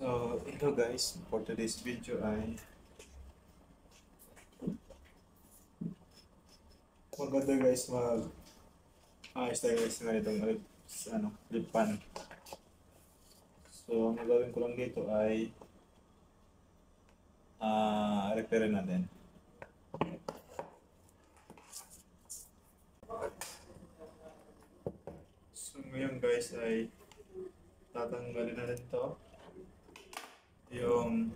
So, hello guys, for today's video ay maganda guys ayos tayo guys na itong lipan. So, ang gagawin ko lang dito ay repair natin. So, ngayon guys ay tatanggalin natin to yung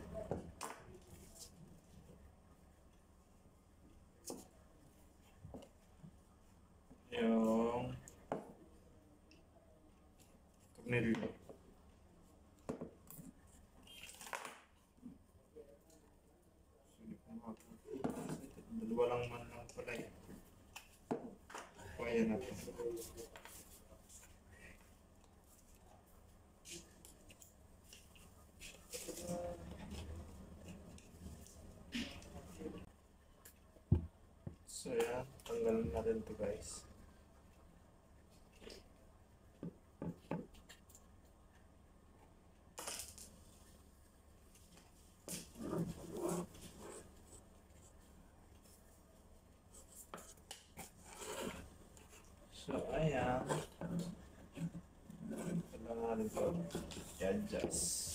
tornilyo. Dalawa lang man lang pala eh. Kaya na to. So yan, tanggalin natin to guys. So ayan, kailangan natin to i-adjust.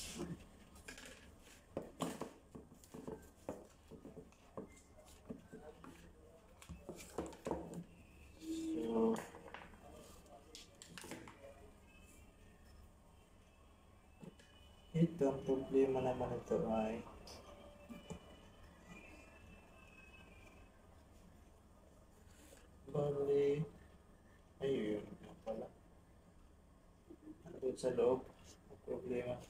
Ito, ang problema naman ito ay bali, ayun nga pala. Ano doon sa loob? Ang problema.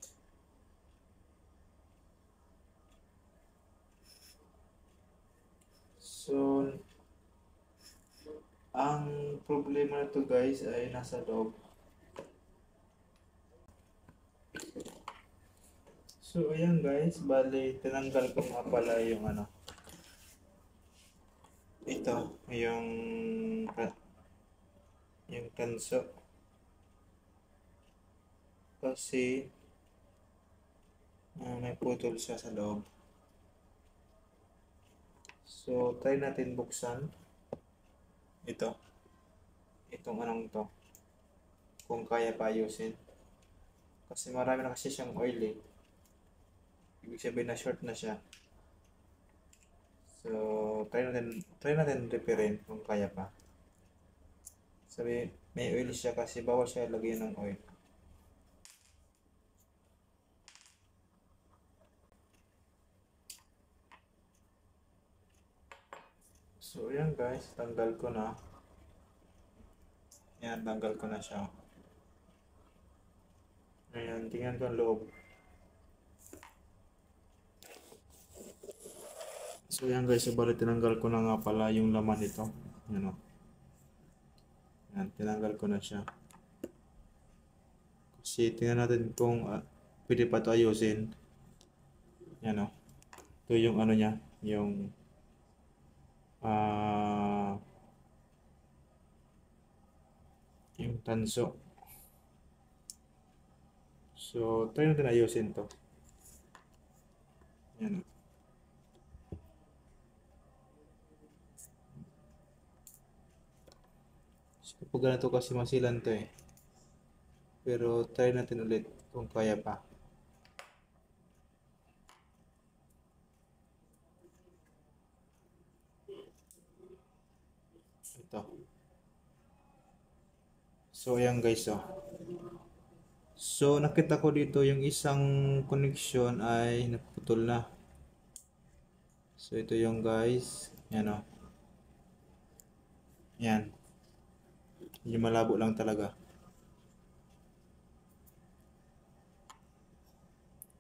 So, ang problema nito guys ay nasa loob. So, ayan guys, bali, tinanggal ko nga pala yung ito, yung tanso. Kasi, may putol siya sa loob. So, try natin buksan. Itong anong to. Kung kaya pa ayusin. Kasi marami na kasi siyang oil eh. Ibig sabihin na short na siya. So, try natin repairin kung kaya pa. Sabi, may oil siya kasi bawal siya lagyan ng oil. So, ayan guys, tanggal ko na. Ayan, tanggal ko na siya. Ayan, tingnan ko ang loob. So yan guys, bali tinanggal ko na nga pala yung laman nito. Yan o. Yan, tinanggal ko na siya. Kasi tingnan natin kung pwede pa ito ayusin. Yan o. Ito yung ano niya, yung tanso. So, try natin ayusin to. Yan o. Kapag ganito kasi masilan to eh. Pero try natin ulit kung kaya pa. Ito. So ayan guys oh. So nakita ko dito yung isang connection ay naputol na. So ito yung guys. Yan oh. Yan. Yung malabo lang talaga.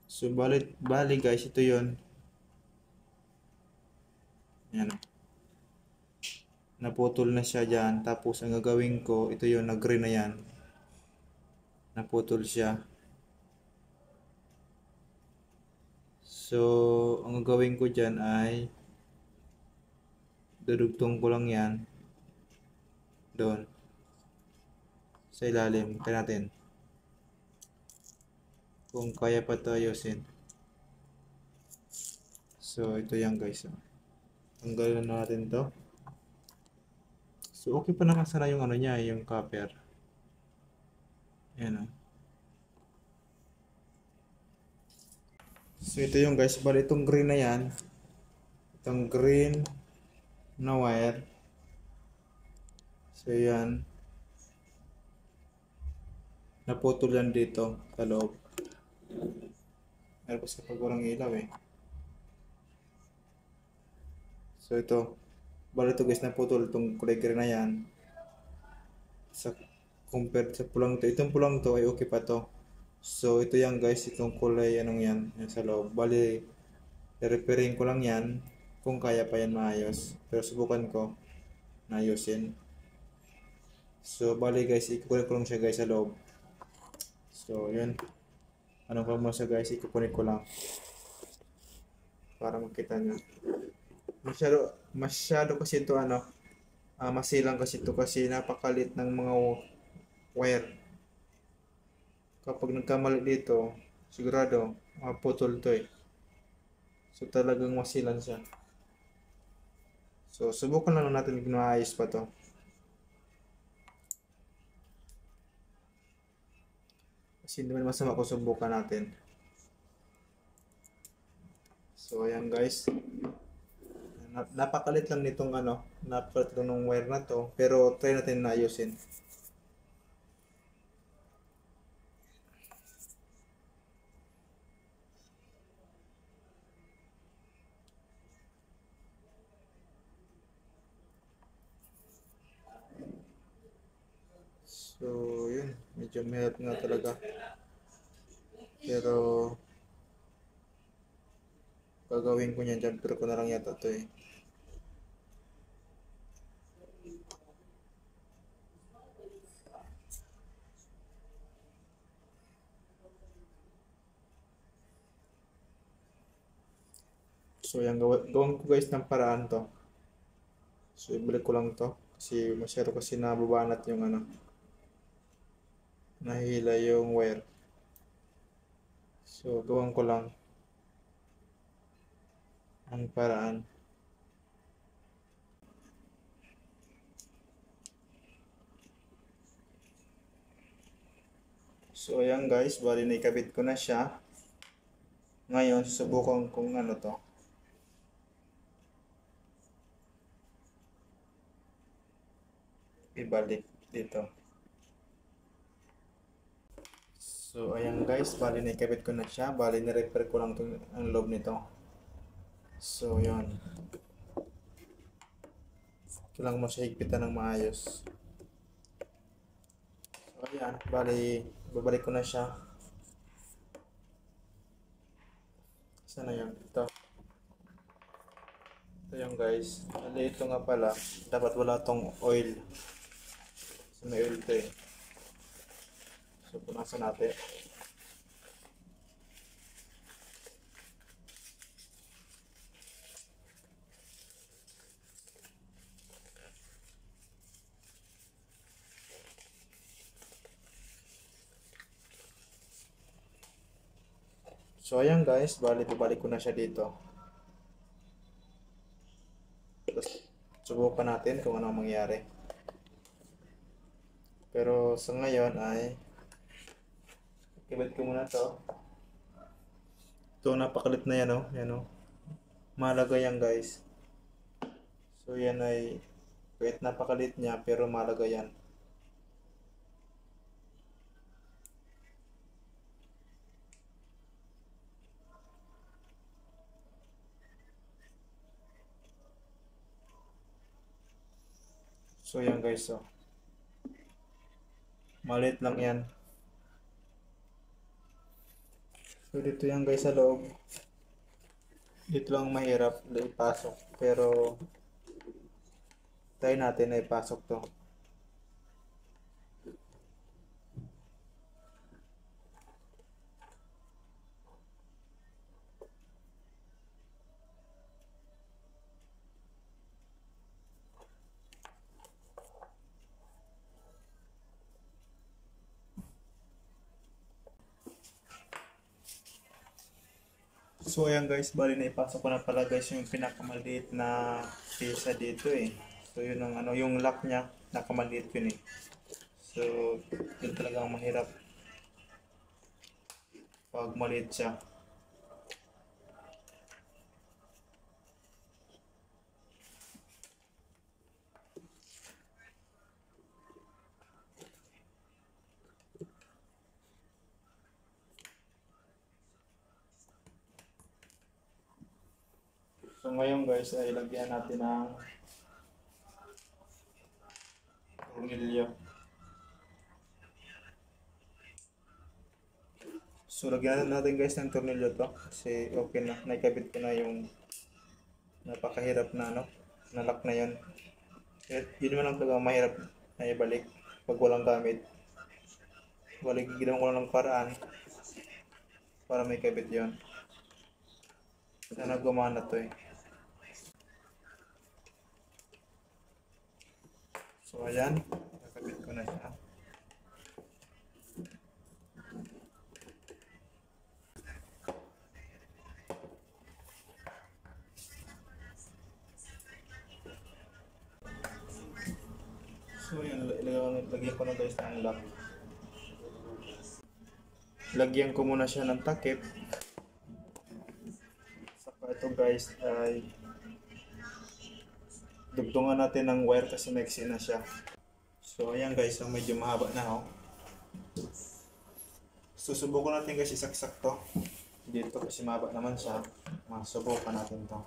So bali guys, ito yon. Yan. Naputol na siya dyan. Tapos ang gagawin ko, ito yung nag-green na yan. Naputol siya. So ang gagawin ko dyan ay dudugtong ko lang yan doon sa ilalim. Kaya natin. Kung kaya pa ito ayusin. So, ito yan guys. Tanggalin na natin to. So, okay pa naman sana yung ano niya, yung copper. Ayan o. So, ito yung guys. Bali, itong green na yan. Itong green na wire. So, yan. Naputol yan dito sa loob. Meron pa sa pag walang ilaw eh. So, ito. Bali, ito guys, naputol. Itong kulay green na yan. Sa compared sa pulang to, itong pulang to ay okay pa to. So ito yan guys, itong kulay anong yan, yan sa loob. Bali, repairing ko lang yan kung kaya pa yan maayos. Pero subukan ko na ayusin. So bali guys, ikukunin ko lang siya guys sa loob. So yun. Anong pa mo siya guys, ikukunin ko lang. Para makita nyo. Masyado kasi ito ano, masilang kasi ito kasi napakalit ng mga wire. Kapag nagkamali dito, sigurado maputol to eh. So talagang masilan siya. So subukan lang natin kung maayos pa to. Kasi hindi naman masama kung subukan natin. So ayan guys. Napakalit lang nitong ano, napakalit lang ng wire na to. Pero try natin na ayusin. So yun, medyo mahirap nga talaga. Pero gagawin ko niyan, jumper ko na lang yata to eh. So yan, gawin ko guys ng paraan to. So ibalik ko lang to. Kasi masyado kasi nababanat yung ano. Nahila yung wire. So gawin ko lang ang paraan. So ayan guys, bali naikabit ko na siya. Ngayon, susubukan kung ano to. Ibalik dito. So ayan guys, bali naikabit ko na siya. Bali na-repair ko lang ang loob nito. So yun. Kailangan mo siya higpitan ng maayos. So ayan, bali babalik ko na siya. Sana yun? Ito. Ito yung guys. Bali ito nga pala. Dapat wala tong oil. So may oil ito eh. So punasan natin. So ayan guys, bali babalik ko na siya dito. Tapos subukan natin kung ano mangyari. Pero sa ngayon ay ikabit ko muna to. Ito napakalit na yan oh. Yan oh. Mahalaga yan guys. So yan ay kahit napakalit niya pero mahalaga yan. So yan guys oh. Maliit lang yan. So dito yan guys sa loob. Dito lang mahirap ipasok pero try natin na ipasok to. So ayan guys, bali na ipasok ko na pala guys yung pinakamaliit na pyesa dito eh. So yun ang ano, yung lock niya, nakamaliit yun eh. So yun talagang mahirap pag maliit siya. So ngayon guys ay lagyan natin ng tornilyo. So lagyan natin guys ng tornilyo to kasi okay na, naikabit ko na yung napakahirap na ano, na lock na yun. Yun naman ang talaga mahirap na ibalik pag walang gamit. Balik ginawa ko lang ng paraan para may kabit yun. Sana gumana to eh. So ayan, nakabit ko na siya. So yun, lagyan ko na guys ng lock. Lagyan ko muna siya ng takip. Saka ito guys ay dugtungan natin ng wire kasi maiksi na siya. So ayan guys, so medyo mahaba na oh. Susubukan natin guys isaksak to dito kasi mahaba naman siya. Masubukan natin to.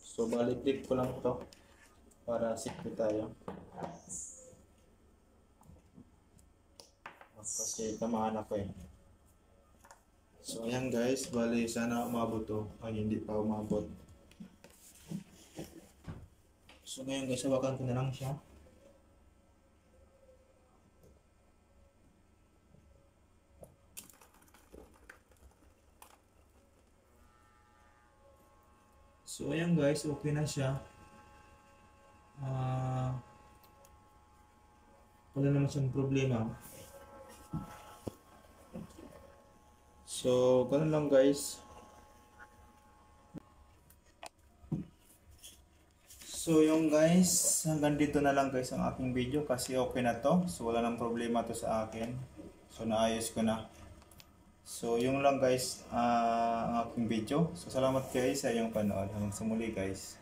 So balik-lik ko lang to para safety tayo. Kasi tamaan ako eh. So ayan guys, bali sana umabot to. Ay hindi pa umabot. So ngayon guys, hawakan ko na lang siya. So ayan guys, okay na siya. Wala naman siyang problema. So ganun lang guys. So yung guys, hanggang dito na lang guys ang aking video kasi okay na to. So wala nang problema to sa akin. So naayos ko na. So yung lang guys ang aking video. So salamat guys sa iyong panood. Hanggang sa muli guys.